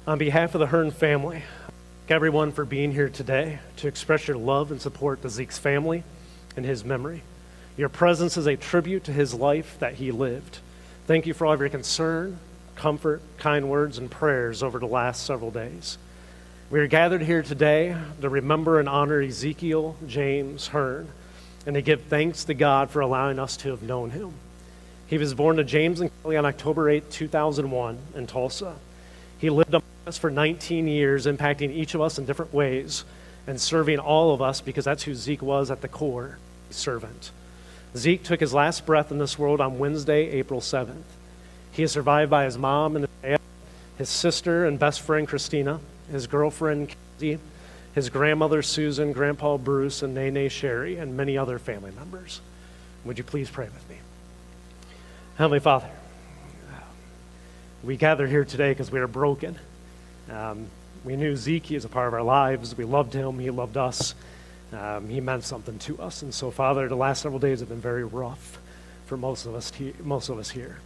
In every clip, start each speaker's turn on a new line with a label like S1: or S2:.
S1: On behalf of the Hearn family, thank everyone for being here today to express your love and support to Zeke's family and his memory. Your presence is a tribute to his life that he lived. Thank you for all of your concern, comfort, kind words, and prayers over the last several days. We are gathered here today to remember and honor Ezekiel James Hearn and to give thanks to God for allowing us to have known him. He was born to James and Kelly on October 8, 2001 in Tulsa. He lived among us for 19 years, impacting each of us in different ways and serving all of us because that's who Zeke was at the core, a servant. Zeke took his last breath in this world on Wednesday, April 7th. He is survived by his mom and his dad, his sister and best friend Christina, his girlfriend Casey, his grandmother Susan, Grandpa Bruce, and Nene Sherry, and many other family members. Would you please pray with me? Heavenly Father, we gather here today because we are broken. We knew Zeke, he is a part of our lives. We loved him, he loved us. He meant something to us. And so, Father, the last several days have been very rough for most of us here.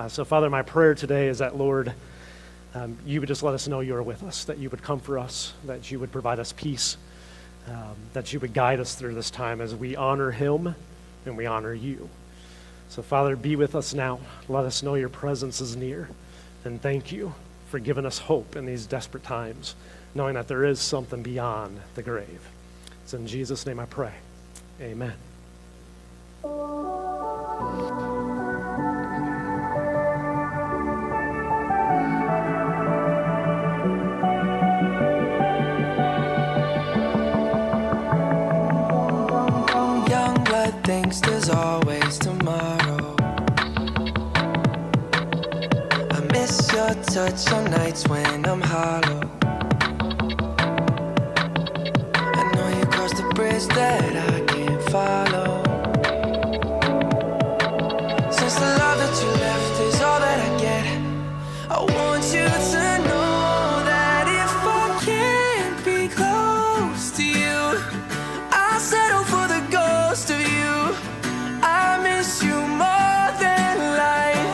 S1: So, Father, my prayer today is that, Lord, you would just let us know you are with us, that you would comfort us, that you would provide us peace, that you would guide us through this time as we honor him and we honor you. So, Father, be with us now. Let us know your presence is near. And thank you for giving us hope in these desperate times, knowing that there is something beyond the grave. It's in Jesus' name I pray. Amen.
S2: Young blood thinks there's always tomorrow. I miss your touch on nights when I'm hollow. I know you crossed the bridge that I can't follow. Since the love that you left is all that I get, I want you to know that if I can't be close to you, I'll settle for the ghost of you. I miss you more than life.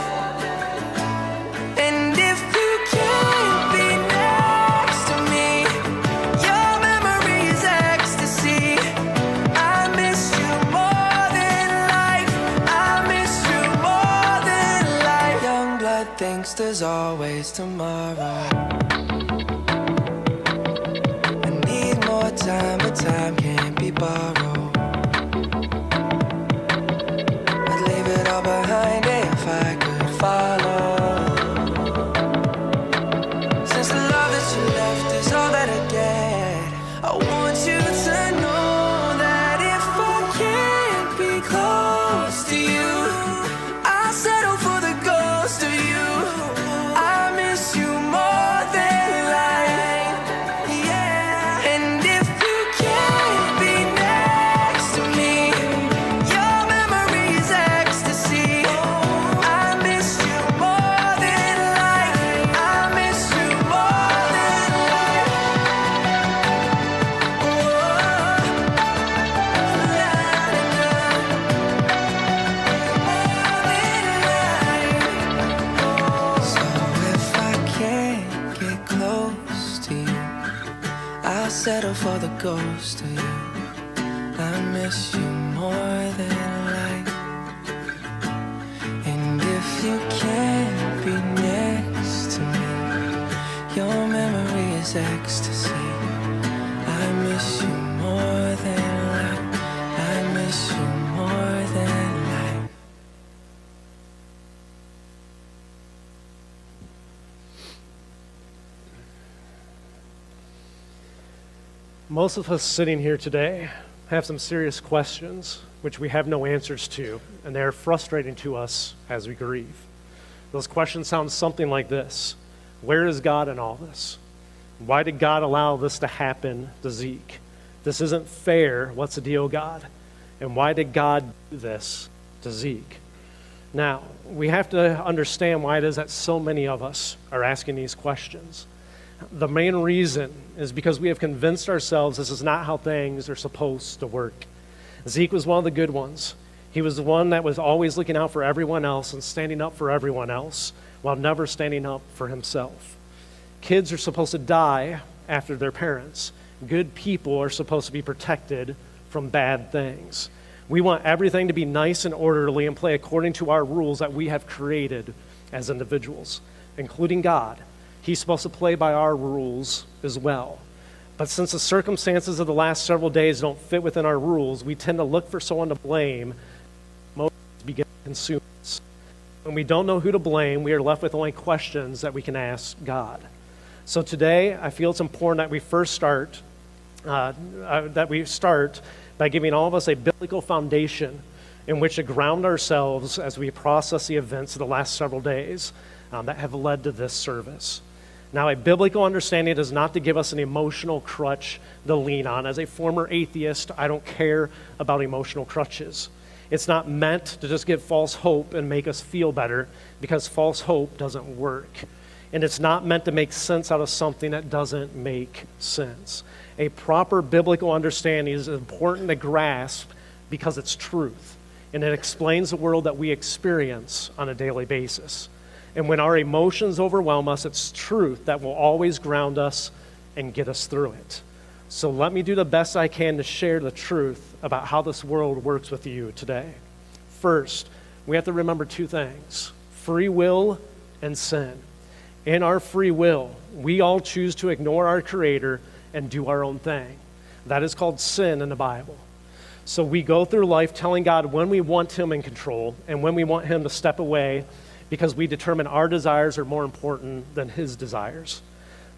S2: And if you can't be next to me, your memory is ecstasy. I miss you more than life. I miss you more than life. Young blood thinks there's always tomorrow. I need more time, but time can't be borrowed. I'd leave it all behind if I could follow. Since the love that you left is all that I get, I want you to know that if I can't be close to you, I'll settle for the ghost of you. I miss you more than life. Yeah. And if you can't be next to me, your memory is ecstasy. I miss you more than life. I miss you more than life. So if I can't get close to you, I'll settle for the ghost of you. I miss you more than life. And if you can't be next to me, your memory is ecstasy. I miss you more than life. I miss you more than life.
S1: Most of us sitting here today have some serious questions which we have no answers to, and they are frustrating to us as we grieve. Those questions sound something like this: where is God in all this? Why did God allow this to happen to Zeke? This isn't fair. What's the deal, God? And why did God do this to Zeke? Now, we have to understand why it is that so many of us are asking these questions. The main reason is because we have convinced ourselves this is not how things are supposed to work. Zeke was one of the good ones. He was the one that was always looking out for everyone else and standing up for everyone else while never standing up for himself. Kids are supposed to die after their parents. Good people are supposed to be protected from bad things. We want everything to be nice and orderly and play according to our rules that we have created as individuals, including God. He's supposed to play by our rules as well. But since the circumstances of the last several days don't fit within our rules, we tend to look for someone to blame. Emotions begin to consume us. When we don't know who to blame, we are left with only questions that we can ask God. So today, I feel it's important that we first start by giving all of us a biblical foundation in which to ground ourselves as we process the events of the last several days that have led to this service. Now, a biblical understanding is not to give us an emotional crutch to lean on. As a former atheist, I don't care about emotional crutches. It's not meant to just give false hope and make us feel better, because false hope doesn't work. And it's not meant to make sense out of something that doesn't make sense. A proper biblical understanding is important to grasp because it's truth, and it explains the world that we experience on a daily basis. And when our emotions overwhelm us, it's truth that will always ground us and get us through it. So let me do the best I can to share the truth about how this world works with you today. First, we have to remember two things: free will and sin. In our free will, we all choose to ignore our Creator and do our own thing. That is called sin in the Bible. So we go through life telling God when we want Him in control and when we want Him to step away, because we determine our desires are more important than His desires.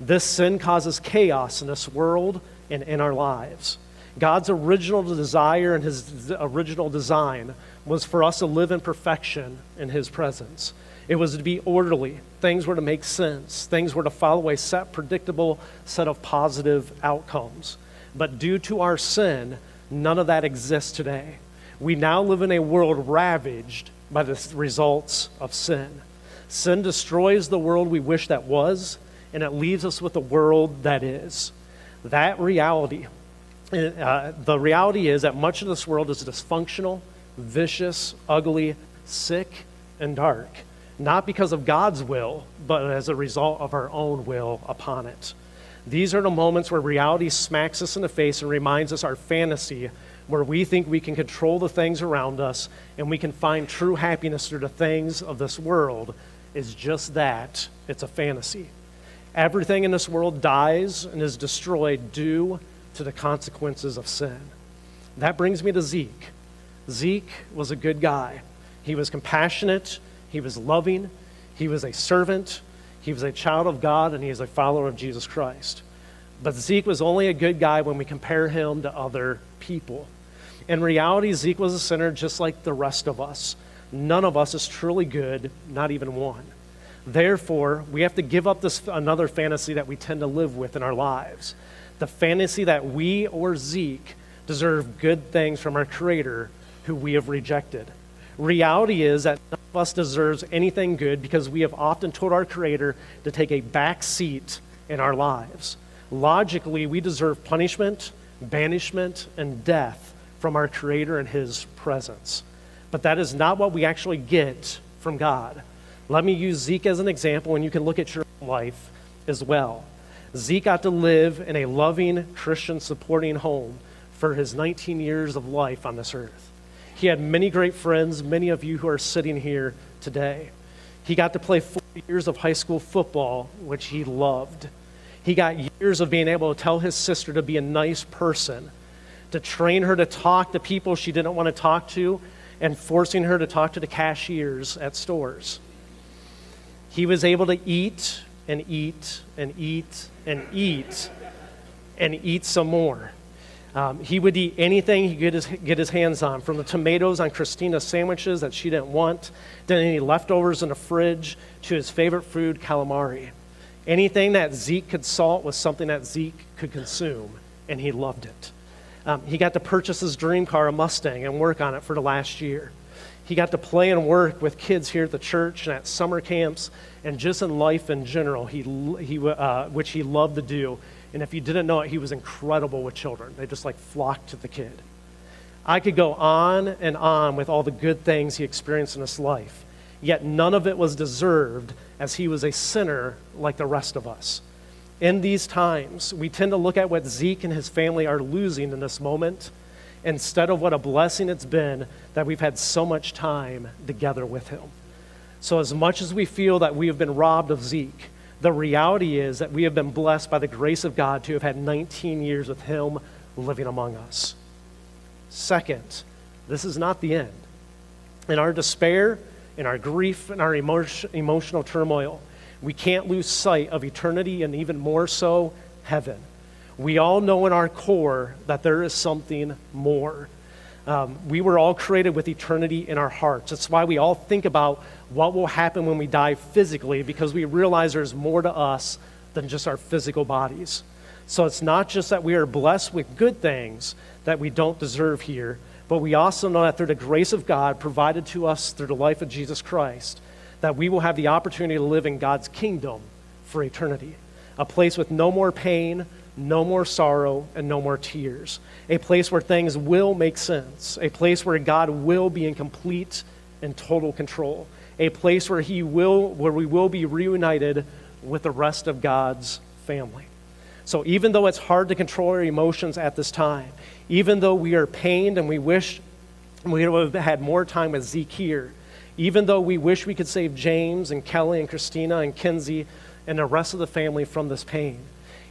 S1: This sin causes chaos in this world and in our lives. God's original desire and His original design was for us to live in perfection in His presence. It was to be orderly. Things were to make sense. Things were to follow a set, predictable set of positive outcomes. But due to our sin, none of that exists today. We now live in a world ravaged by the results of sin. Sin destroys the world we wish that was, and it leaves us with a world that is. The reality is that much of this world is dysfunctional, vicious, ugly, sick, and dark. Not because of God's will, but as a result of our own will upon it. These are the moments where reality smacks us in the face and reminds us our fantasy, where we think we can control the things around us and we can find true happiness through the things of this world, is just that. It's a fantasy. Everything in this world dies and is destroyed due to the consequences of sin. That brings me to Zeke. Zeke was a good guy. He was compassionate. He was loving, he was a servant, he was a child of God, and he is a follower of Jesus Christ. But Zeke was only a good guy when we compare him to other people. In reality, Zeke was a sinner just like the rest of us. None of us is truly good, not even one. Therefore, we have to give up this another fantasy that we tend to live with in our lives. The fantasy that we or Zeke deserve good things from our Creator, who we have rejected. Reality is that none of us deserves anything good, because we have often told our Creator to take a back seat in our lives. Logically, we deserve punishment, banishment, and death from our Creator and His presence. But that is not what we actually get from God. Let me use Zeke as an example, and you can look at your own life as well. Zeke got to live in a loving, Christian supporting home for his 19 years of life on this earth. He had many great friends, many of you who are sitting here today. He got to play 4 years of high school football, which he loved. He got years of being able to tell his sister to be a nice person, to train her to talk to people she didn't want to talk to, and forcing her to talk to the cashiers at stores. He was able to eat and eat and eat and eat and eat some more. He would eat anything he could get his hands on, from the tomatoes on Christina's sandwiches that she didn't want, to any leftovers in the fridge, to his favorite food, calamari. Anything that Zeke could salt was something that Zeke could consume, and he loved it. He got to purchase his dream car, a Mustang, and work on it for the last year. He got to play and work with kids here at the church and at summer camps, and just in life in general, which he loved to do. And if you didn't know it, he was incredible with children. They just flocked to the kid. I could go on and on with all the good things he experienced in his life, yet none of it was deserved, as he was a sinner like the rest of us. In these times, we tend to look at what Zeke and his family are losing in this moment instead of what a blessing it's been that we've had so much time together with him. So as much as we feel that we have been robbed of Zeke, the reality is that we have been blessed by the grace of God to have had 19 years with him living among us. Second, this is not the end. In our despair, in our grief, in our emotional turmoil, we can't lose sight of eternity and even more so, heaven. We all know in our core that there is something more. We were all created with eternity in our hearts. That's why we all think about what will happen when we die physically, because we realize there's more to us than just our physical bodies. So it's not just that we are blessed with good things that we don't deserve here, but we also know that through the grace of God provided to us through the life of Jesus Christ, that we will have the opportunity to live in God's kingdom for eternity. A place with no more pain, no more sorrow, and no more tears. A place where things will make sense. A place where God will be in complete and total control. A place where we will be reunited with the rest of God's family. So even though it's hard to control our emotions at this time, even though we are pained and we wish we would have had more time with Zeke here, even though we wish we could save James and Kelly and Christina and Kinsey and the rest of the family from this pain,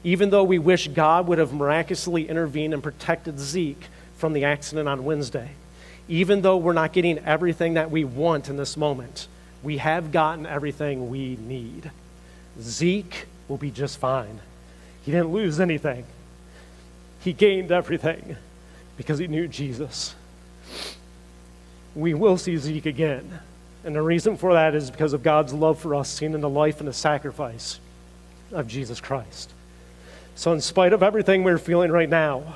S1: even though we wish God would have miraculously intervened and protected Zeke from the accident on Wednesday, even though we're not getting everything that we want in this moment, we have gotten everything we need. Zeke will be just fine. He didn't lose anything. He gained everything because he knew Jesus. We will see Zeke again. And the reason for that is because of God's love for us seen in the life and the sacrifice of Jesus Christ. So in spite of everything we're feeling right now,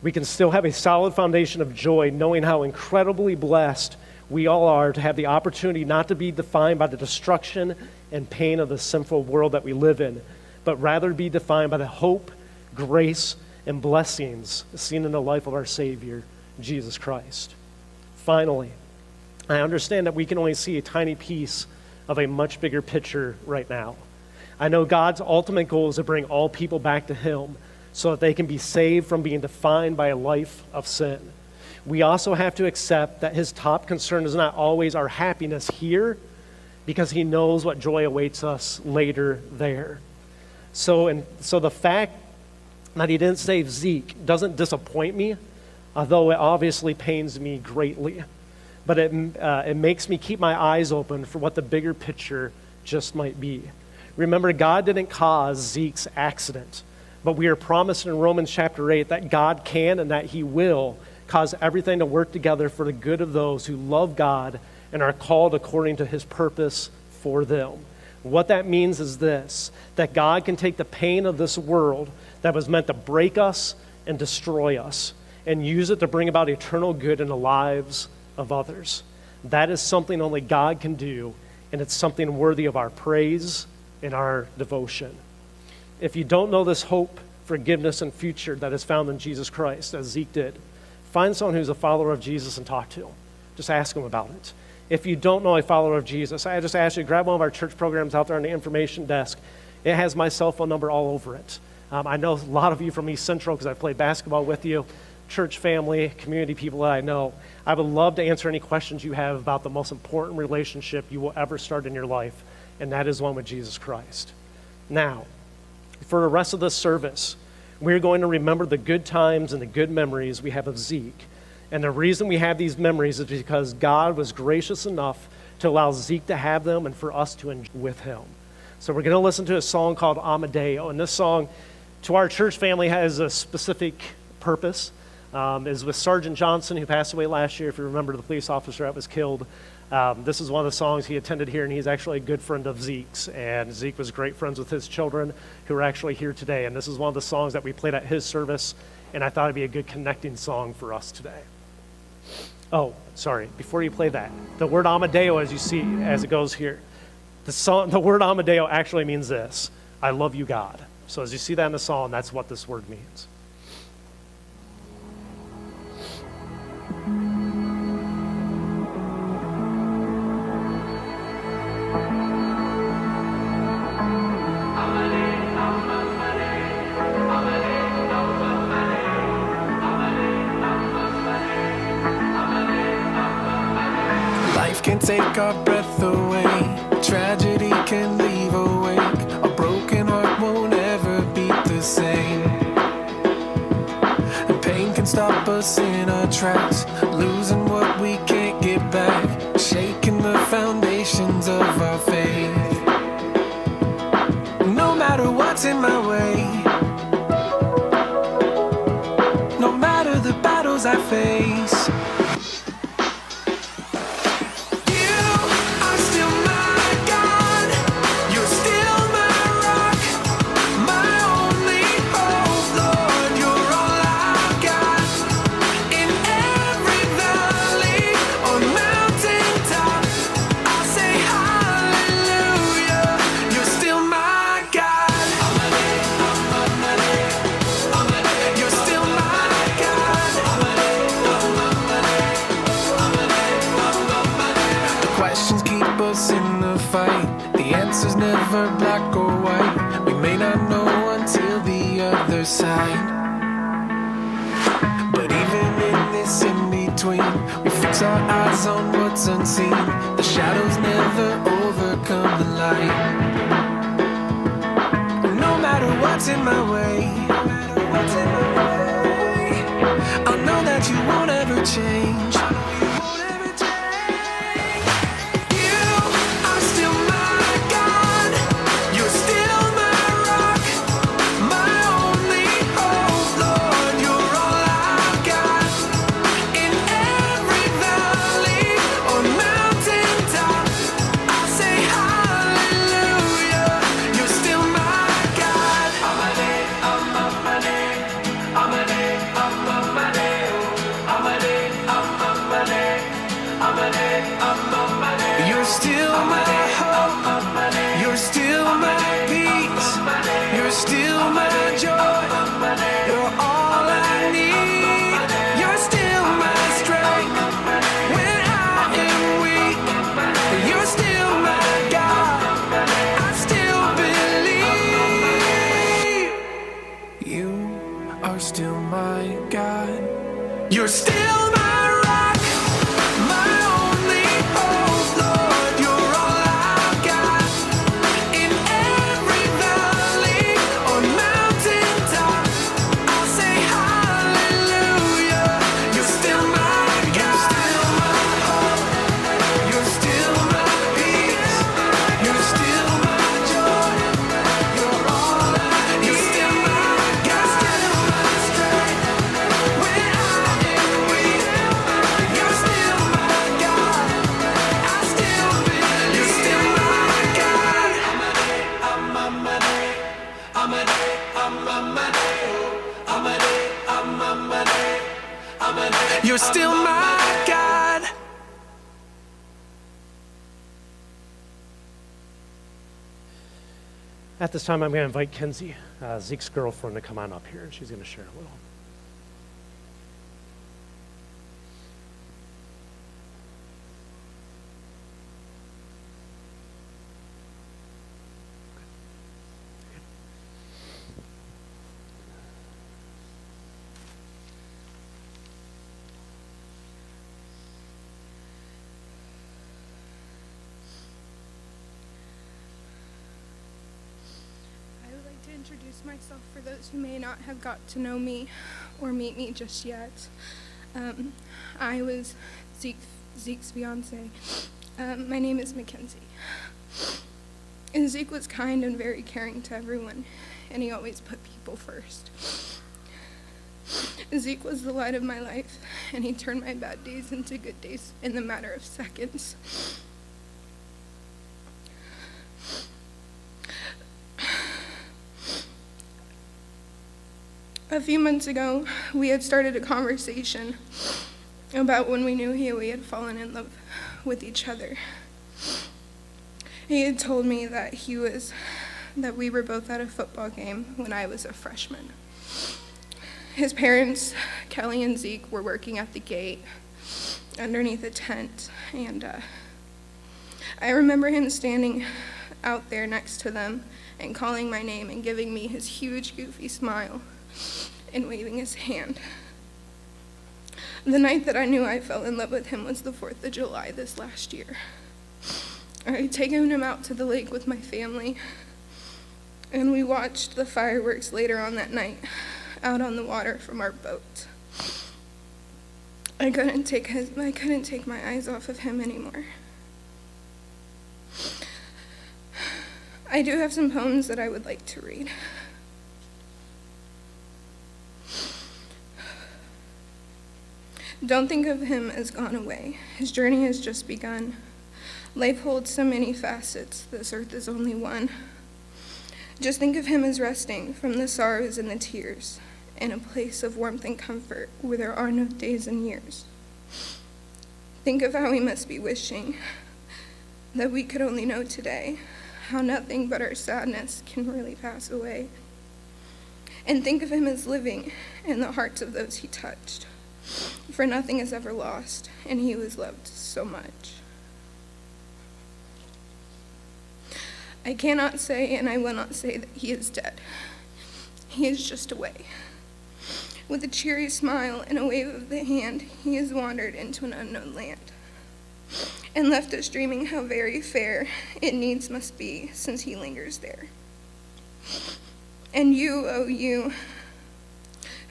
S1: we can still have a solid foundation of joy, knowing how incredibly blessed we all are to have the opportunity not to be defined by the destruction and pain of the sinful world that we live in, but rather be defined by the hope, grace, and blessings seen in the life of our Savior, Jesus Christ. Finally, I understand that we can only see a tiny piece of a much bigger picture right now. I know God's ultimate goal is to bring all people back to Him so that they can be saved from being defined by a life of sin. We also have to accept that His top concern is not always our happiness here, because He knows what joy awaits us later there. So the fact that He didn't save Zeke doesn't disappoint me, although it obviously pains me greatly. But it makes me keep my eyes open for what the bigger picture just might be. Remember, God didn't cause Zeke's accident, but we are promised in Romans chapter 8 that God can and that He will cause everything to work together for the good of those who love God and are called according to His purpose for them. What that means is this, that God can take the pain of this world that was meant to break us and destroy us and use it to bring about eternal good in the lives of others. That is something only God can do, and it's something worthy of our praise and our devotion. If you don't know this hope, forgiveness, and future that is found in Jesus Christ, as Zeke did, find someone who's a follower of Jesus and talk to them. Just ask them about it. If you don't know a follower of Jesus, I just ask you to grab one of our church programs out there on the information desk. It has my cell phone number all over it. I know a lot of you from East Central because I played basketball with you, church family, community people that I know. I would love to answer any questions you have about the most important relationship you will ever start in your life, and that is one with Jesus Christ. Now, for the rest of this service, we're going to remember the good times and the good memories we have of Zeke. And the reason we have these memories is because God was gracious enough to allow Zeke to have them and for us to enjoy with him. So we're going to listen to a song called Amadeo. And this song, to our church family, has a specific purpose. Is with Sergeant Johnson, who passed away last year, if you remember, the police officer that was killed. This is one of the songs he attended here, and he's actually a good friend of Zeke's. And Zeke was great friends with his children, who are actually here today. And this is one of the songs that we played at his service, and I thought it'd be a good connecting song for us today. Oh, sorry, before you play that, the word Amadeo, as you see, as it goes here, the word Amadeo actually means this: I love you, God. So as you see that in the song, that's what this word means.
S2: I'm
S3: Life can take our breath away. Tragedy can leave a wake. A broken heart won't ever beat the same. And pain can stop us in our tracks, losing what we can't get back, shaking the foundations of our faith. No matter what's in my way, no matter the battles I face, never black or white. We may not know until the other side. But even in this in-between, we fix our eyes on what's unseen. The shadows never overcome the light. No matter what's in my way, I know that you won't ever change. You're still my hope, you're still my peace, you're still my joy, you're all I need, you're still my strength, when I am weak, you're still my God, I still believe, you are still my God, you're still my rock, my only hope, Lord, you're all I've got. In every valley or mountaintop, I'll say hallelujah. You're still my God, still my hope, you're still my peace, you're still my joy, you're all I need. You're still my God, still my strength, when I am weak, you're still my God, I still believe. You're still my God. You're still my God.
S1: At this time, I'm going to invite Kenzie, Zeke's girlfriend, to come on up here, and she's going to share a little.
S4: I would like to introduce myself for those who may not have got to know me or meet me just yet. I was Zeke's fiance. My name is Mackenzie. And Zeke was kind and very caring to everyone, and he always put people first. Zeke was the light of my life, and he turned my bad days into good days in the matter of seconds. A few months ago, we had started a conversation about when we knew we had fallen in love with each other. He had told me that we were both at a football game when I was a freshman. His parents, Kelly and Zeke, were working at the gate underneath a tent, and I remember him standing out there next to them and calling my name and giving me his huge, goofy smile and waving his hand. The night that I knew I fell in love with him was the 4th of July this last year. I had taken him out to the lake with my family, and we watched the fireworks later on that night out on the water from our boat. I couldn't take my eyes off of him anymore. I do have some poems that I would like to read. Don't think of him as gone away. His journey has just begun. Life holds so many facets. This earth is only one. Just think of him as resting from the sorrows and the tears, in a place of warmth and comfort where there are no days and years. Think of how he must be wishing that we could only know today, how nothing but our sadness can really pass away. And think of him as living in the hearts of those he touched, for nothing is ever lost, and he was loved so much. I cannot say, and I will not say, that he is dead. He is just away. With a cheery smile and a wave of the hand, he has wandered into an unknown land, and left us dreaming how very fair it needs must be, since he lingers there. And you, oh you,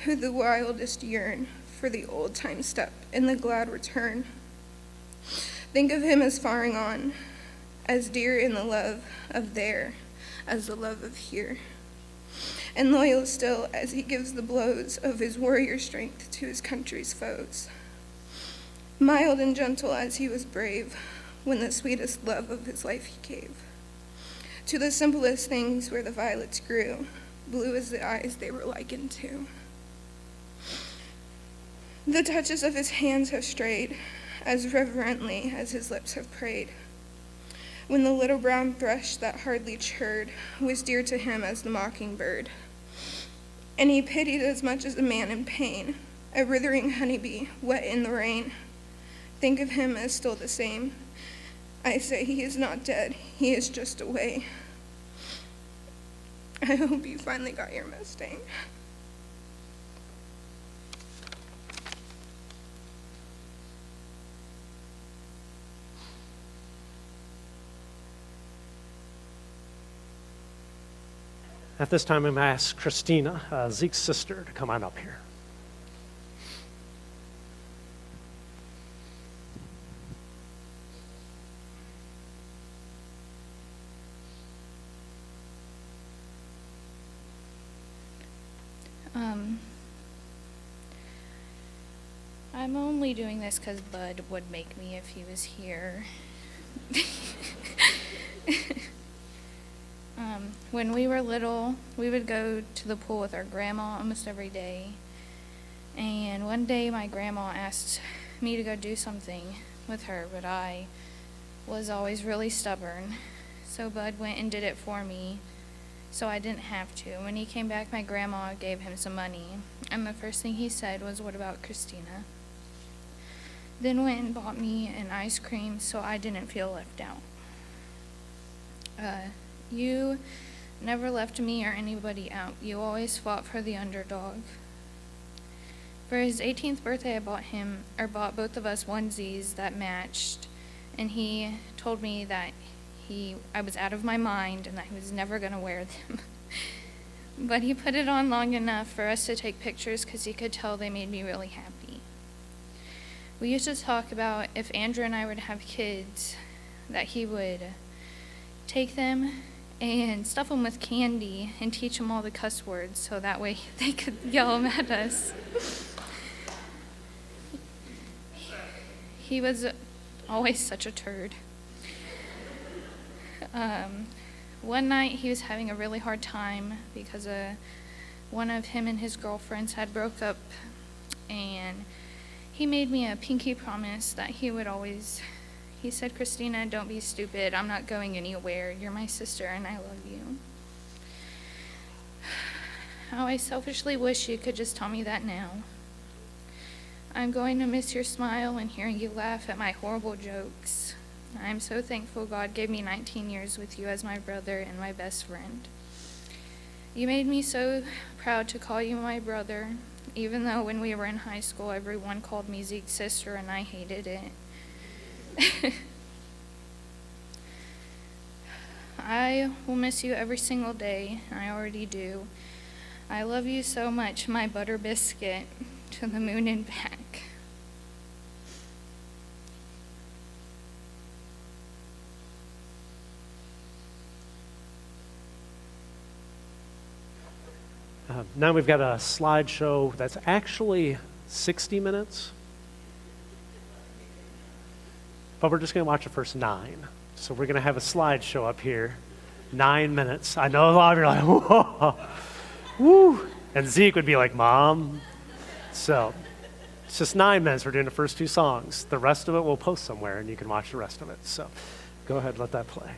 S4: who the wildest yearn for the old time step and the glad return, think of him as faring on, as dear in the love of there as the love of here, and loyal still as he gives the blows of his warrior strength to his country's foes. Mild and gentle as he was brave, when the sweetest love of his life he gave. To the simplest things where the violets grew, blue as the eyes they were likened to. The touches of his hands have strayed, as reverently as his lips have prayed, when the little brown thrush that hardly chirred was dear to him as the mockingbird. And he pitied as much as a man in pain, a withering honeybee wet in the rain. Think of him as still the same. I say he is not dead, he is just away. I hope you finally got your Mustang.
S1: At this time, I'm going to ask Christina, Zeke's sister, to come on up here.
S5: I'm only doing this because Bud would make me if he was here. When we were little, we would go to the pool with our grandma almost every day. And one day my grandma asked me to go do something with her, but I was always really stubborn. So Bud went and did it for me, so I didn't have to. When he came back, my grandma gave him some money, and the first thing he said was, "What about Christina?" Then went and bought me an ice cream so I didn't feel left out. You never left me or anybody out. You always fought for the underdog. For his 18th birthday, I bought both of us onesies that matched, and he told me that I was out of my mind and that he was never going to wear them. But he put it on long enough for us to take pictures because he could tell they made me really happy. We used to talk about if Andrew and I were to have kids, that he would take them and stuff them with candy and teach them all the cuss words so that way they could yell them at us. He was always such a turd. One night he was having a really hard time because one of him and his girlfriends had broke up, and he made me a pinky promise that he said, "Christina, don't be stupid. I'm not going anywhere. You're my sister and I love you." How I selfishly wish you could just tell me that now. I'm going to miss your smile and hearing you laugh at my horrible jokes. I'm so thankful God gave me 19 years with you as my brother and my best friend. You made me so proud to call you my brother, even though when we were in high school, everyone called me Zeke's sister, and I hated it. I will miss you every single day. I already do. I love you so much, my butter biscuit, to the moon and back.
S1: Now we've got a slideshow that's actually 60 minutes, but we're just going to watch the first 9. So we're going to have a slideshow up here, 9 minutes. I know a lot of you are like, whoa, woo, and Zeke would be like, Mom. So it's just 9 minutes. We're doing the first 2 songs. The rest of it we'll post somewhere, and you can watch the rest of it. So go ahead, let that play.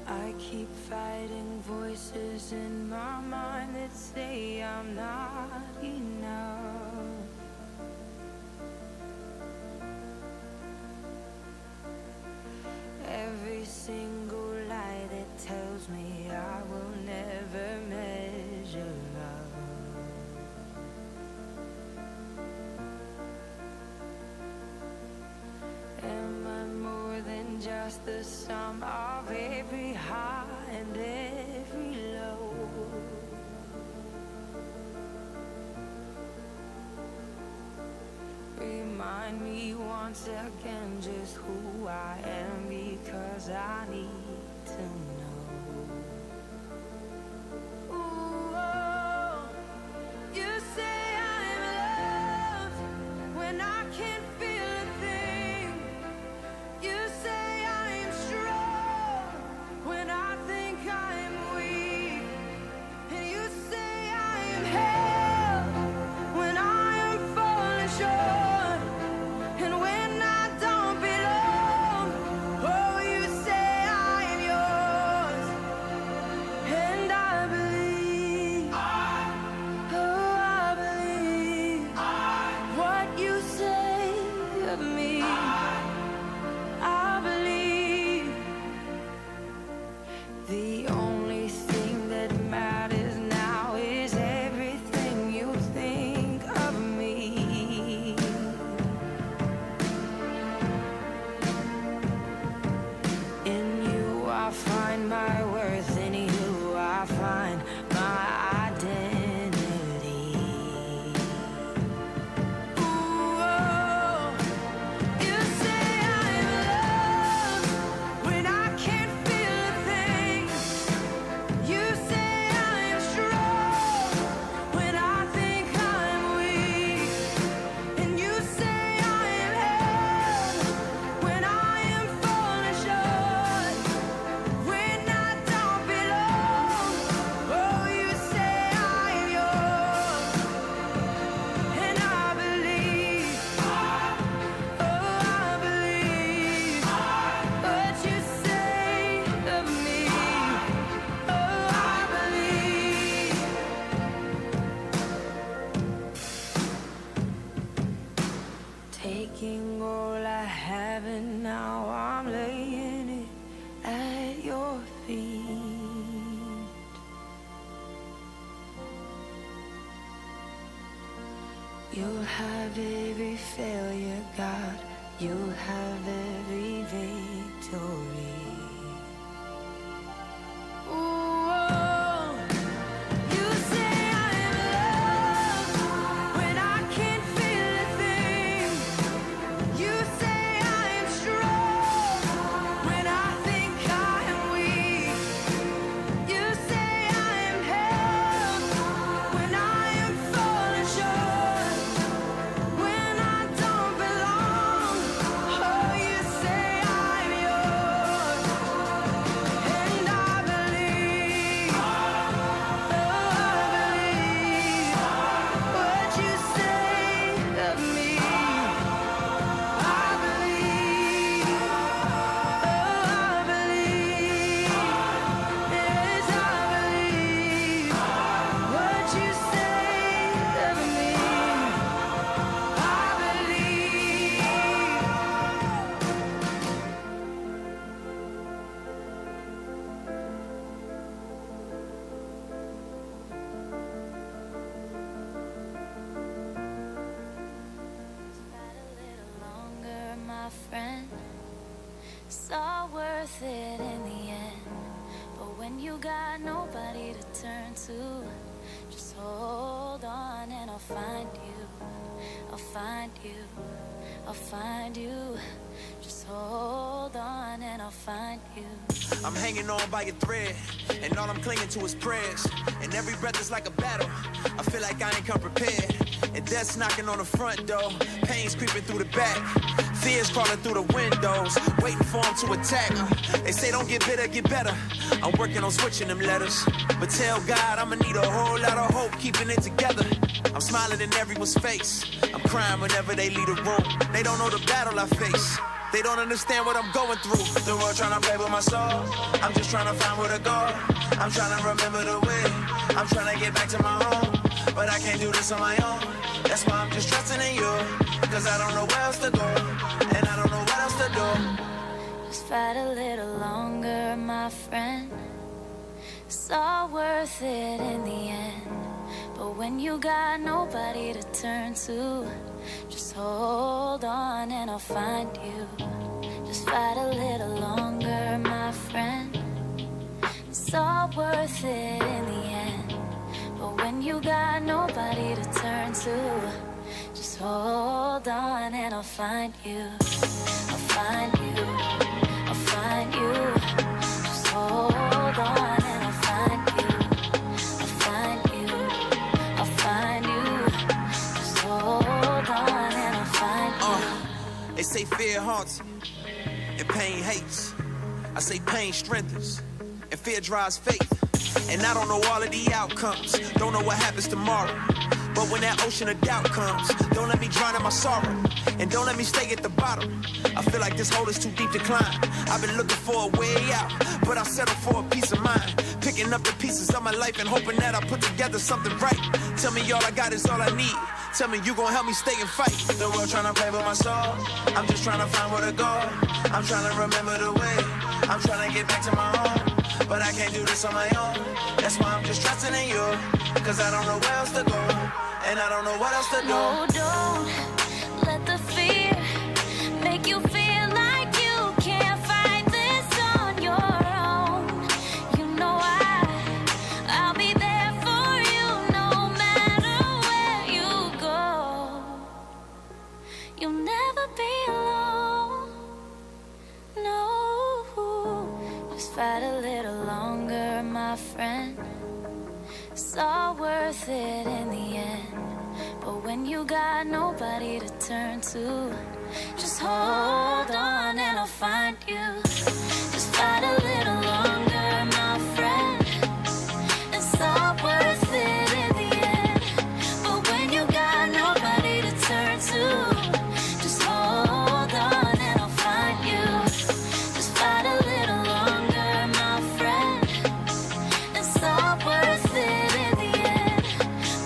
S2: I keep fighting voices in my mind that say I'm not enough. Every single lie that tells me I will never measure up. Am I more than just the sum of every high and every low? Remind me once again just who I am, because I need to know. Ooh, oh, you say I'm loved when I can't feel a thing. You say I'm strong when I think I'm weak. And you say I'm held when I am falling short. And when I don't belong, oh, you say I'm yours. And I believe, oh, I believe what you say of me. I believe the only thing that matters now is everything you think of me. In you I find my worth, in you I find my identity. Ooh, oh, you say I'm loved when I can't feel a thing. You say I'm strong when I think I'm weak. And you say I'm held when I am falling short. When I don't belong, oh, you say I'm yours. And I believe, oh, I believe what you say of me. Oh, I believe. Taking all I have and now I'm laying it at your feet. You'll have every failure, God. You'll have every victory. Ooh, oh, you say I'm loved when I can't feel a thing. You say I'm strong when I think I'm weak. You say I'm held when I am falling short. When I don't belong, oh, you say I'm yours.
S6: got nobody to turn to, just hold on and I'll find you. I'll find you. I'll find you. Just hold on and I'll find you.
S7: I'm hanging on by a thread, and all I'm clinging to is prayers. And every breath is like a battle. I feel like I ain't come prepared. And death's knocking on the front door. Pain's creeping through the back. Fears crawling through the windows, waiting for them to attack. They say don't get bitter, get better. I'm working on switching them letters. But tell God I'ma need a whole lot of hope keeping it together. I'm smiling in everyone's face. I'm crying whenever they leave the room. They don't know the battle I face. They don't understand what I'm going through. The world trying to play with my soul. I'm just trying to find where to go. I'm trying to remember the way. I'm trying to get back to my home. But I can't do this on my own. That's why I'm just trusting in you. Cause I don't know where else to go. And I don't know what else to do.
S6: Just fight a little longer, my friend. It's all worth it in the end. But when you got nobody to turn to, just hold on and I'll find you. Just fight a little longer, my friend. It's all worth it in the end. But when you got nobody to turn to, just hold on and I'll find you. I'll find you. I'll find you. Just hold on and I'll find you. I'll find you. I'll find you. Just hold on and I'll find you.
S7: They say fear haunts you, and pain hates. I say pain strengthens, and fear drives faith. And I don't know all of the outcomes, don't know what happens tomorrow. But when that ocean of doubt comes, don't let me drown in my sorrow. And don't let me stay at the bottom. I feel like this hole is too deep to climb. I've been looking for a way out, but I settle for a peace of mind. Picking up the pieces of my life and hoping that I put together something right. Tell me all I got is all I need. Tell me you gon' help me stay and fight. The world tryna play with my soul. I'm just tryna find where to go. I'm tryna remember the way. I'm tryna get back to my home. But I can't do this on my own. That's why I'm just trusting in you. Cause I don't know where else to go. And I don't know what else to do.
S6: No, don't let the fear make you feel like you can't fight this on your own. You know I'll be there for you no matter where you go. You'll never be alone. No, just fight a little longer, my friend. It's all worth it in the end. But when you got nobody to turn to, just hold on and I'll find you. Just fight a little longer, my friend. It's all worth it in the end. But when you got nobody to turn to, just hold on and I'll find you. Just fight a little longer, my friend. It's all worth it in the end.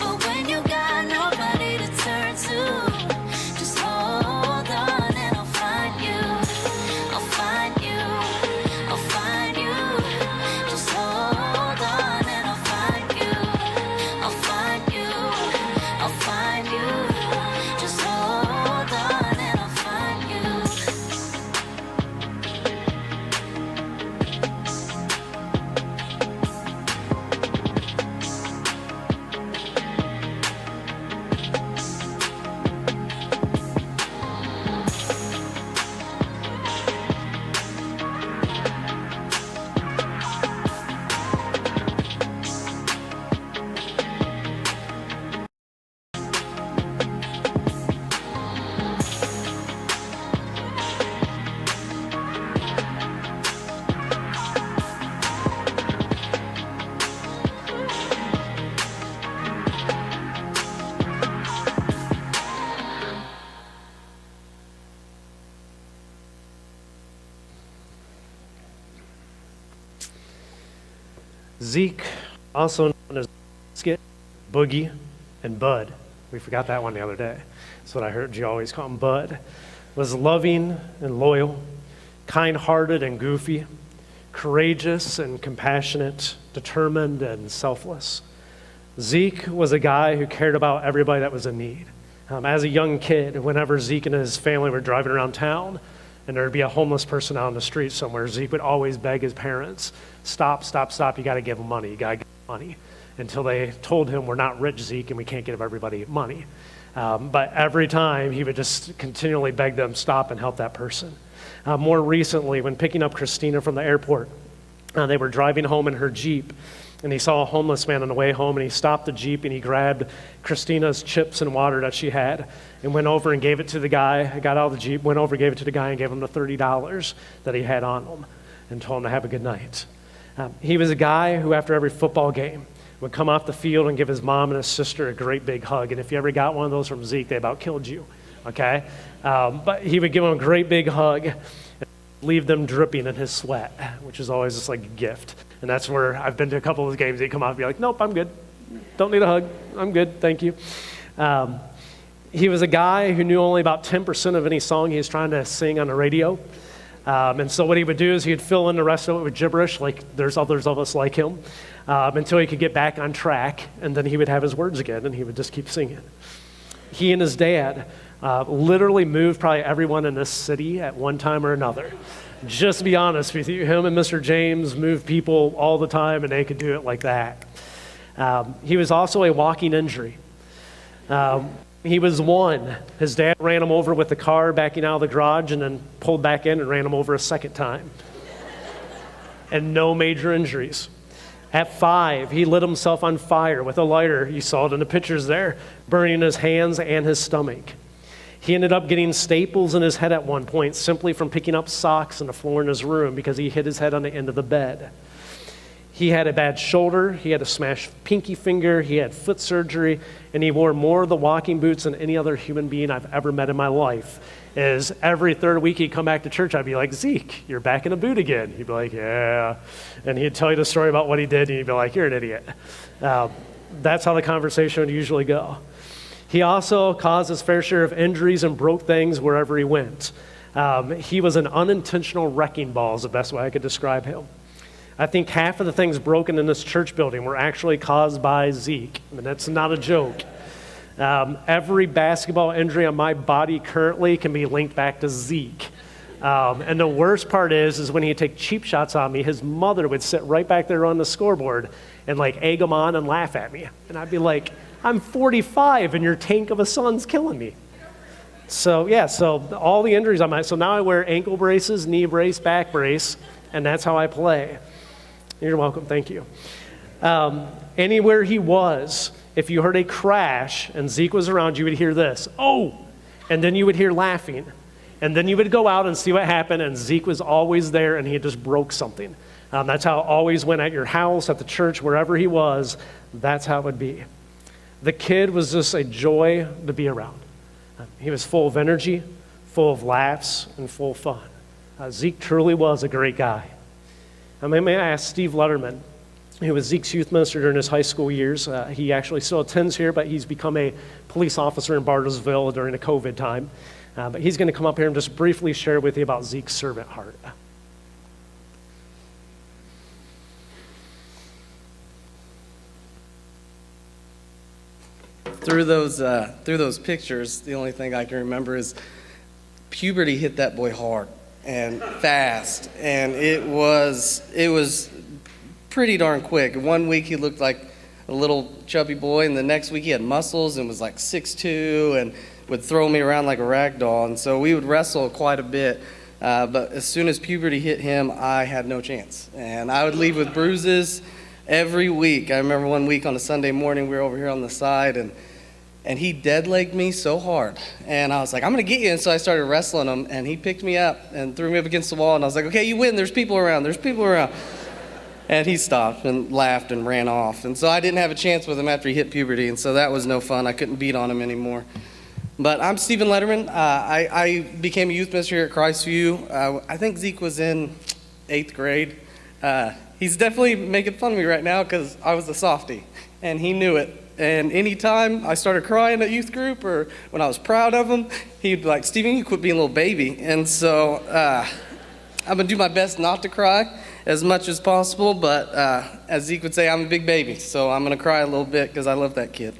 S6: But when you got nobody to turn to, just hold on and I'll find you. I'll find you. I'll find you. Just hold on and I'll find you. I'll find you. I'll find you. Just hold on and I'll find you.
S1: Zeke, also known as Skit, Boogie, and Bud. We forgot that one the other day. That's what I heard you always call him, Bud. Was loving and loyal, kind-hearted and goofy, courageous and compassionate, determined and selfless. Zeke was a guy who cared about everybody that was in need. As a young kid, whenever Zeke and his family were driving around town, and there'd be a homeless person out on the street somewhere. Zeke would always beg his parents, stop, you got to give them money, you got to give them money, until they told him, we're not rich, Zeke, and we can't give everybody money. But every time, he would just continually beg them, stop and help that person. More recently, when picking up Christina from the airport, they were driving home in her Jeep, and he saw a homeless man on the way home, and he stopped the Jeep, and he grabbed Christina's chips and water that she had, and went over and gave it to the guy. Got out of the Jeep, went over, gave it to the guy, and gave him the $30 that he had on him, and told him to have a good night. He was a guy who, after every football game, would come off the field and give his mom and his sister a great big hug. And if you ever got one of those from Zeke, they about killed you, okay? But he would give them a great big hug and leave them dripping in his sweat, which is always just like a gift. And that's where I've been to a couple of the games. They come out and be like, nope, I'm good. Don't need a hug. I'm good. Thank you. He was a guy who knew only about 10% of any song he was trying to sing on the radio. And so what he would do is he'd fill in the rest of it with gibberish, like there's others of us like him, until he could get back on track, and then he would have his words again, and he would just keep singing. He and his dad literally moved probably everyone in this city at one time or another. Just to be honest with you, him and Mr. James moved people all the time, and they could do it like that. He was also a walking injury. He was one. His dad ran him over with the car backing out of the garage and then pulled back in and ran him over a second time. And no major injuries. At 5, he lit himself on fire with a lighter. You saw it in the pictures there, burning his hands and his stomach. He ended up getting staples in his head at one point simply from picking up socks on the floor in his room because he hit his head on the end of the bed. He had a bad shoulder, he had a smashed pinky finger, he had foot surgery, and he wore more of the walking boots than any other human being I've ever met in my life. Is every third week he'd come back to church, I'd be like, Zeke, you're back in a boot again. He'd be like, yeah. And he'd tell you the story about what he did, and he'd be like, you're an idiot. That's how the conversation would usually go. He also caused his fair share of injuries and broke things wherever he went. He was an unintentional wrecking ball is the best way I could describe him. I think half of the things broken in this church building were actually caused by Zeke. I mean, that's not a joke. Every basketball injury on my body currently can be linked back to Zeke. And the worst part is when he'd take cheap shots on me, his mother would sit right back there on the scoreboard and like egg him on and laugh at me. And I'd be like, I'm 45 and your tank of a son's killing me. So yeah, so all the injuries on my, so now I wear ankle braces, knee brace, back brace, and that's how I play. You're welcome, thank you. Anywhere he was, if you heard a crash and Zeke was around, you would hear this, oh, and then you would hear laughing. And then you would go out and see what happened, and Zeke was always there, and he just broke something. That's how it always went at your house, at the church, wherever he was. That's how it would be. The kid was just a joy to be around. He was full of energy, full of laughs, and full of fun. Zeke truly was a great guy. May I ask Steve Letterman, who was Zeke's youth minister during his high school years. He actually still attends here, but he's become a police officer in Bartlesville during the COVID time. But he's going to come up here and just briefly share with you about Zeke's servant heart.
S8: Through those pictures, the only thing I can remember is puberty hit that boy hard and fast, and it was pretty darn quick. One week he looked like a little chubby boy, and the next week he had muscles and was like 6'2", and would throw me around like a rag doll. And so we would wrestle quite a bit. But as soon as puberty hit him, I had no chance. And I would leave with bruises every week. I remember one week on a Sunday morning, we were over here on the side, and he dead-legged me so hard. And I was like, I'm going to get you. And so I started wrestling him, and he picked me up and threw me up against the wall. And I was like, okay, you win. There's people around. And he stopped and laughed and ran off. And so I didn't have a chance with him after he hit puberty. And so that was no fun. I couldn't beat on him anymore. But I'm Stephen Letterman. I became a youth minister here at Christview. I think Zeke was in 8th grade. He's definitely making fun of me right now because I was a softie, and he knew it. And anytime I started crying at youth group or when I was proud of him, he'd be like, Stephen, you quit being a little baby. And so I'm going to do my best not to cry as much as possible, but as Zeke would say, I'm a big baby, so I'm going to cry a little bit because I love that kid.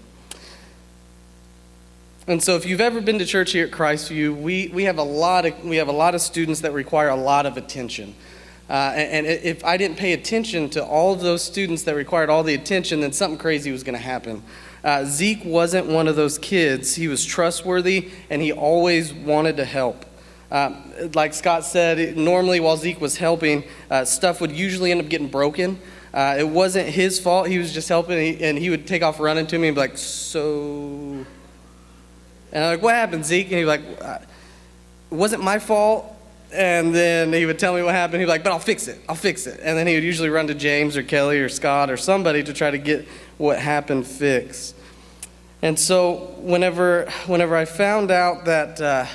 S8: And so if you've ever been to church here at Christview, we have a lot of students that require a lot of attention. And if I didn't pay attention to all of those students that required all the attention, then something crazy was going to happen. Zeke wasn't one of those kids. He was trustworthy, and he always wanted to help. Like Scott said, normally while Zeke was helping, stuff would usually end up getting broken. It wasn't his fault. He was just helping, and he would take off running to me and be like, so... And I'm like, what happened, Zeke? And he'd be like, it wasn't my fault. And then he would tell me what happened. He'd be like, but I'll fix it. And then he would usually run to James or Kelly or Scott or somebody to try to get what happened fixed. And so whenever I found out that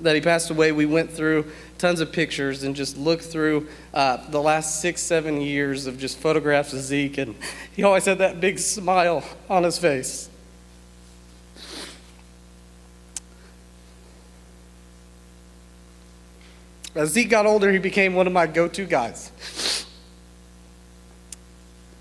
S8: he passed away, we went through tons of pictures and just looked through the last 6-7 years of just photographs of Zeke. And he always had that big smile on his face. As Zeke got older, he became one of my go-to guys.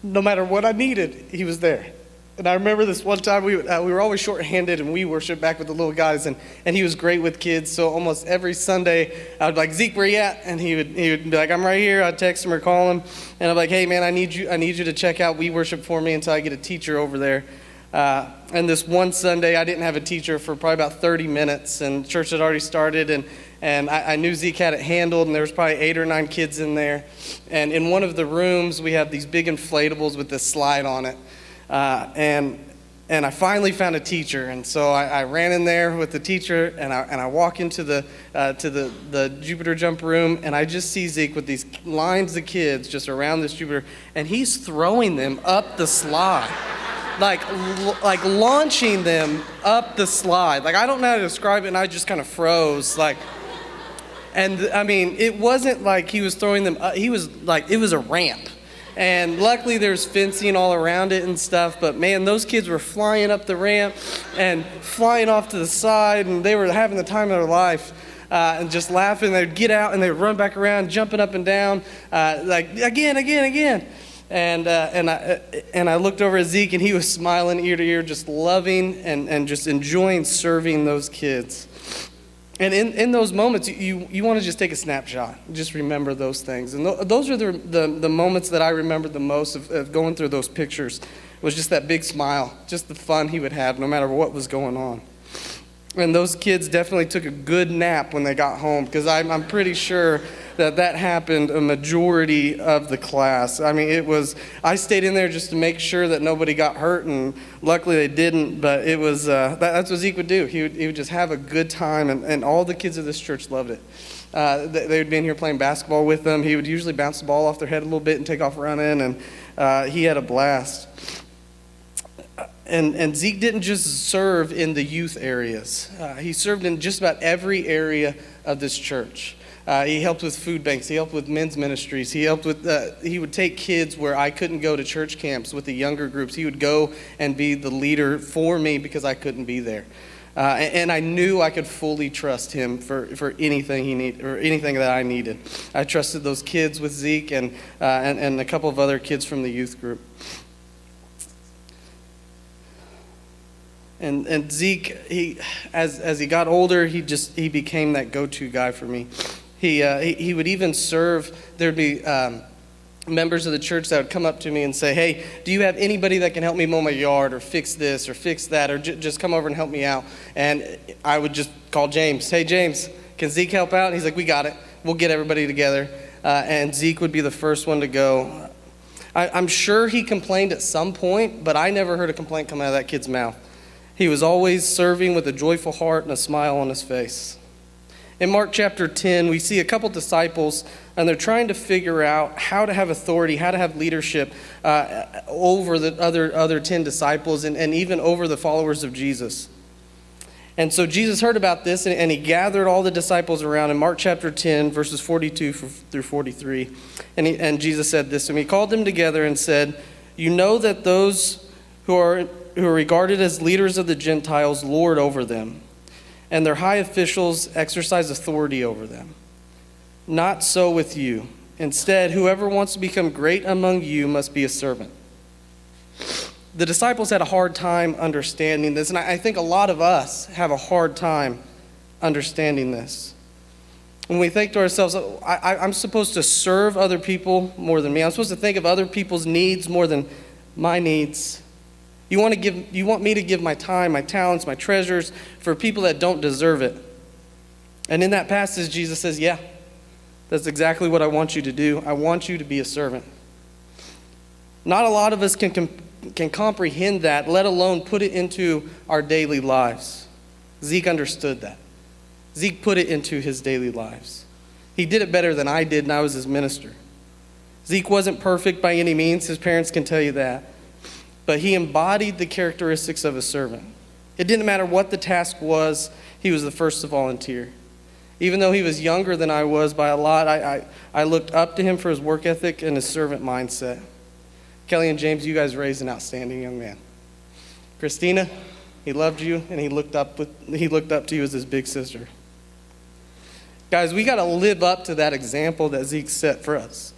S8: No matter what I needed, he was there. And I remember this one time we were always short-handed, and we worshiped back with the little guys, and he was great with kids. So almost every Sunday, I would be like, Zeke, where you at? And he would be like, I'm right here. I'd text him or call him, and I'm like, hey man, I need you to check out We Worship for me until I get a teacher over there. And this one Sunday, I didn't have a teacher for probably about 30 minutes, and church had already started, and I knew Zeke had it handled, and there was probably 8 or 9 kids in there. And in one of the rooms, we have these big inflatables with this slide on it. And I finally found a teacher, and so I ran in there with the teacher, and I walk into the Jupiter jump room, and I just see Zeke with these lines of kids just around this Jupiter, and he's throwing them up the slide. Like launching them up the slide. Like, I don't know how to describe it, and I just kind of froze. And I mean, it wasn't like he was throwing them up. He was like, it was a ramp. And luckily there's fencing all around it and stuff, but man, those kids were flying up the ramp and flying off to the side, and they were having the time of their life. And just laughing. They'd get out and they'd run back around, jumping up and down, like again. And I looked over at Zeke, and he was smiling ear to ear, just loving and just enjoying serving those kids. And in those moments, you want to just take a snapshot, just remember those things. And those are the moments that I remembered the most of going through those pictures, was just that big smile, just the fun he would have no matter what was going on. And those kids definitely took a good nap when they got home, because I'm pretty sure that happened a majority of the class. I mean, I stayed in there just to make sure that nobody got hurt, and luckily they didn't, but it was, that's what Zeke would do. He would just have a good time, and all the kids of this church loved it. They would be in here playing basketball with them. He would usually bounce the ball off their head a little bit and take off running, and he had a blast. And Zeke didn't just serve in the youth areas. He served in just about every area of this church. He helped with food banks. He helped with men's ministries. He helped with. He would take kids where I couldn't go to church camps with the younger groups. He would go and be the leader for me because I couldn't be there. And I knew I could fully trust him for anything he needed, or anything that I needed. I trusted those kids with Zeke and a couple of other kids from the youth group. And Zeke, as he got older, he became that go-to guy for me. He would even serve. There'd be members of the church that would come up to me and say, "Hey, do you have anybody that can help me mow my yard, or fix this, or fix that, or just come over and help me out?" And I would just call James. "Hey, James, can Zeke help out?" And he's like, "We got it. We'll get everybody together." And Zeke would be the first one to go. I'm sure he complained at some point, but I never heard a complaint come out of that kid's mouth. He was always serving with a joyful heart and a smile on his face. In Mark chapter 10, we see a couple disciples, and they're trying to figure out how to have authority, how to have leadership over the other 10 disciples, and even over the followers of Jesus. And so Jesus heard about this, and he gathered all the disciples around in Mark chapter 10, verses 42 through 43. And Jesus said this, and he called them together and said, "You know that those who are regarded as leaders of the Gentiles lord over them, and their high officials exercise authority over them. Not so with you. Instead, whoever wants to become great among you must be a servant. The disciples had a hard time understanding this, and I think a lot of us have a hard time understanding this. When we think to ourselves, I'm supposed to serve other people more than me. I'm supposed to think of other people's needs more than my needs. You want me to give my time, my talents, my treasures for people that don't deserve it. And in that passage, Jesus says, yeah, that's exactly what I want you to do. I want you to be a servant. Not a lot of us can comprehend that, let alone put it into our daily lives. Zeke understood that. Zeke put it into his daily lives. He did it better than I did, and I was his minister. Zeke wasn't perfect by any means. His parents can tell you that. But he embodied the characteristics of a servant. It didn't matter what the task was, he was the first to volunteer. Even though he was younger than I was by a lot, I looked up to him for his work ethic and his servant mindset. Kelly and James, you guys raised an outstanding young man. Christina, he loved you, and he looked up to you as his big sister. Guys, we got to live up to that example that Zeke set for us.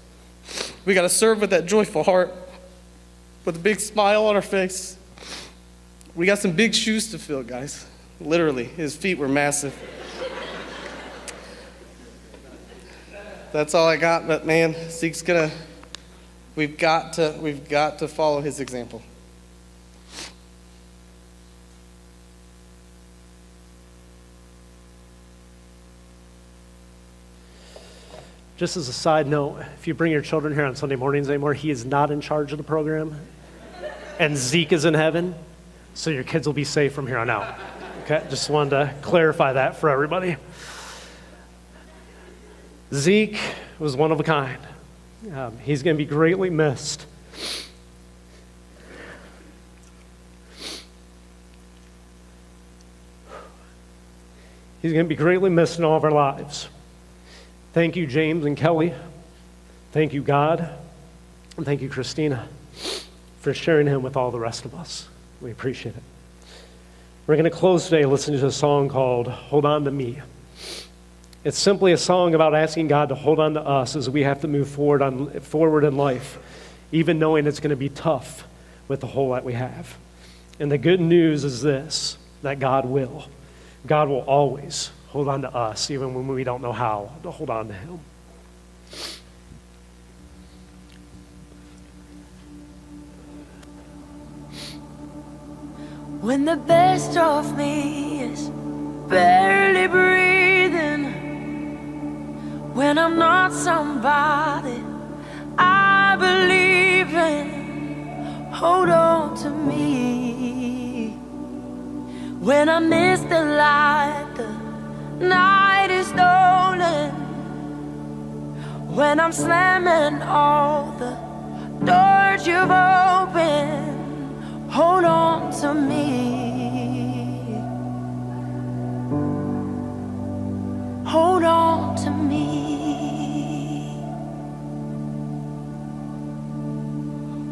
S8: We got to serve with that joyful heart, with a big smile on our face. We got some big shoes to fill, guys. Literally, his feet were massive. That's all I got, but man, Zeke's we've got to follow his example.
S1: Just as a side note, if you bring your children here on Sunday mornings anymore, he is not in charge of the program, and Zeke is in heaven, so your kids will be safe from here on out. Okay, just wanted to clarify that for everybody. Zeke was one of a kind. He's going to be greatly missed. He's going to be greatly missed in all of our lives. Thank you, James and Kelly. Thank you, God. And thank you, Christina, for sharing him with all the rest of us. We appreciate it. We're going to close today listening to a song called Hold On to Me. It's simply a song about asking God to hold on to us as we have to move forward in life, even knowing it's going to be tough with the hole that we have. And the good news is this, that God will. God will always hold on to us, even when we don't know how to hold on to him.
S2: When the best of me is barely breathing, when I'm not somebody I believe in, hold on to me. When I miss the light, the night is stolen. When I'm slamming all the doors you've opened, hold on to me. Hold on to me.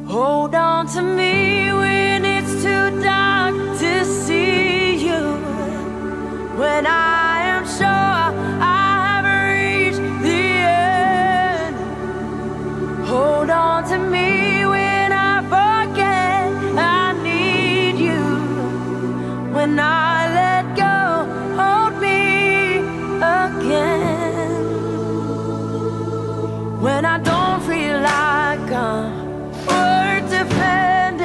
S2: Hold on to me when it's too dark to see you. When I am sure I have reached the end. Hold on to me when I forget I need you. When I let go, hold me again. When I don't feel like I'm worth defending,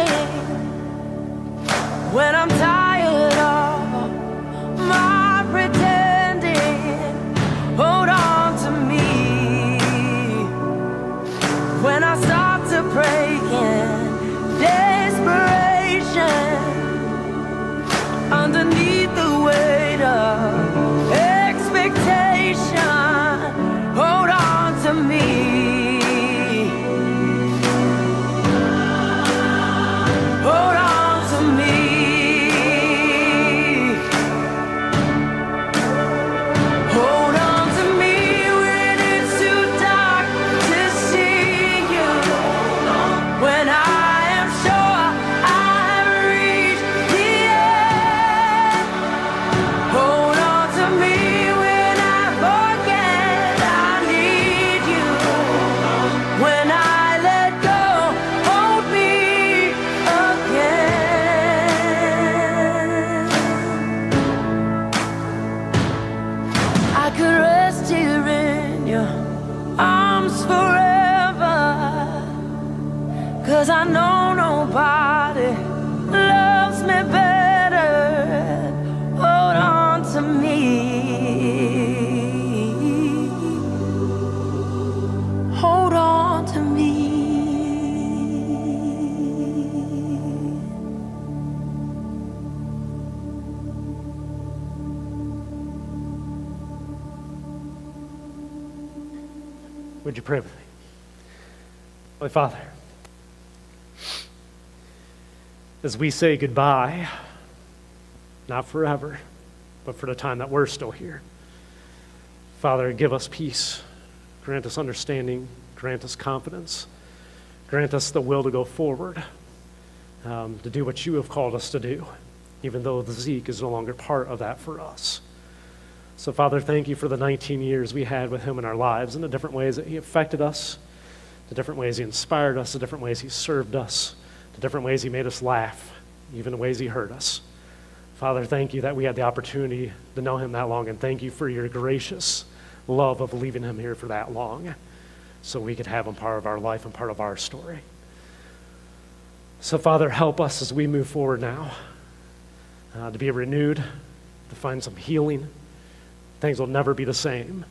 S2: your arms forever. 'Cause I know nobody loves me better. Hold on to me. Hold on to me.
S1: Would you pray with me? Holy Father, as we say goodbye, not forever, but for the time that we're still here, Father, give us peace. Grant us understanding. Grant us confidence. Grant us the will to go forward, to do what you have called us to do, even though the Zeke is no longer part of that for us. So, Father, thank you for the 19 years we had with him in our lives and the different ways that he affected us, the different ways he inspired us, the different ways he served us, the different ways he made us laugh, even the ways he hurt us. Father, thank you that we had the opportunity to know him that long, and thank you for your gracious love of leaving him here for that long so we could have him part of our life and part of our story. So, Father, help us as we move forward now to be renewed, to find some healing. Things will never be the same.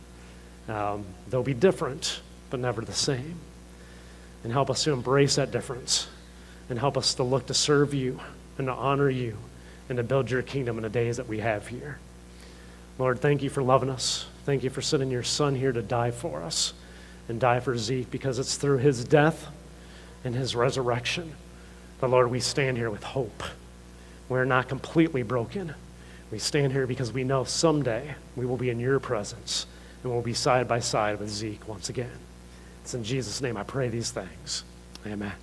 S1: They'll be different, but never the same. And help us to embrace that difference, and help us to look to serve you and to honor you and to build your kingdom in the days that we have here. Lord, thank you for loving us. Thank you for sending your son here to die for us and die for Zeke, because it's through his death and his resurrection that, Lord, we stand here with hope. We're not completely broken. We stand here because we know someday we will be in your presence and we'll be side by side with Zeke once again. It's in Jesus' name I pray these things. Amen.